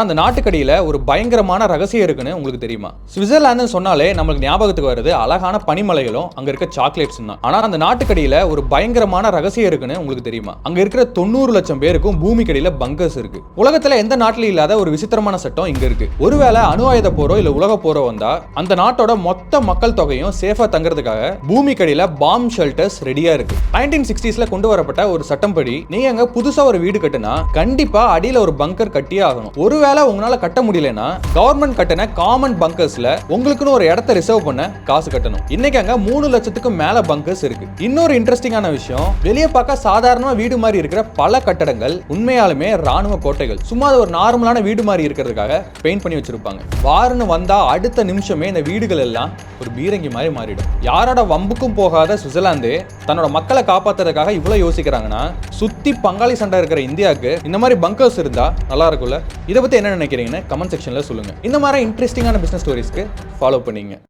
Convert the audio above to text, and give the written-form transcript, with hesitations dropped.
அந்த நாட்டுக்கடியில ஒரு பயங்கரமான ரகசியம் இருக்குன்னு உங்களுக்கு தெரியுமா? சுவிட்சர்லாந்து சொன்னாலே நமக்கு ஞாபகத்துக்கு வருது அழகான பனிமலைகளும் அங்க இருக்க சாக்லேட்ஸ் தான். ஆனா அந்த நாட்டுக்கடியில ஒரு பயங்கரமான ரகசியம் இருக்குன்னு உங்களுக்கு தெரியுமா? அங்க இருக்கிற 90 லட்சம் பேருக்கும் பூமிக்கடியில பங்கர்ஸ் இருக்கு. உலகத்துல எந்த நாட்டிலும் இல்லாத ஒரு விசித்திரமான சட்டம் இங்க இருக்கு. ஒருவேளை அணு ஆயுத போரோ இல்ல உலக போரோ வந்தா அந்த நாட்டோட மொத்த மக்கள் தொகையும் சேஃபா தங்குறதுக்காக பூமிக்கடியில பாம் ஷெல்டர்ஸ் ரெடியா இருக்கு. 1960ஸ்ல கொண்டு வரப்பட்ட ஒரு சட்டம் படி நீங்க அங்க புதுசா ஒரு வீடு கட்டினா கண்டிப்பா அடியில ஒரு பங்கர் கட்டியே ஆகணும். ஒருவேளை உங்களால கட்ட முடியலனா கவர்மெண்ட் கட்டின காமன் பங்கர்ஸ்ல உங்களுக்குன்னு ஒரு இடத்தை ரிசர்வ் பண்ண காசு கட்டணும். இன்னைக்கு அங்க 3 லட்சத்துக்கு மேல பங்கர்ஸ் இருக்கு. இன்னொரு இன்ட்ரெஸ்டிங்கான விஷயம், வெளியே பார்க்க சாதாரண வீடு மாதிரி இருக்கிற பல கட்டடங்கள் உண்மையாலுமே ராணுவ கோட்டைகள். சும்மா ஒரு நார்மலான வீடு மாதிரி இருக்கிறதுக்காக பெயிண்ட் பண்ணி வச்சிருப்பாங்க. வார்னு வந்தா அடுத்த நிமிஷமே இந்த வீடுகள் எல்லாம் ஒரு பீரங்கி மாதிரி மாறிடும். யாரோட வம்புக்கும் போகாத சுவிட்சர்லாந்து தன்னோட மக்களை காப்பாத்துறதுக்காக இவ்வளவு யோசிக்கிறாங்கன்னா சுத்தி பங்காளி சண்டை இருக்கிற இந்தியாவுக்கு இந்த மாதிரி பங்கர்ஸ் இருந்தா நல்லா இருக்கும்ல. இதை பத்தி என்ன நினைக்கிறீங்கன்னு கமெண்ட் செக்ஷன்ல சொல்லுங்க. இந்த மாதிரி இன்ட்ரெஸ்டிங்கான பிசினஸ் ஸ்டோரிஸ்க்கு ஃபாலோ பண்ணீங்க.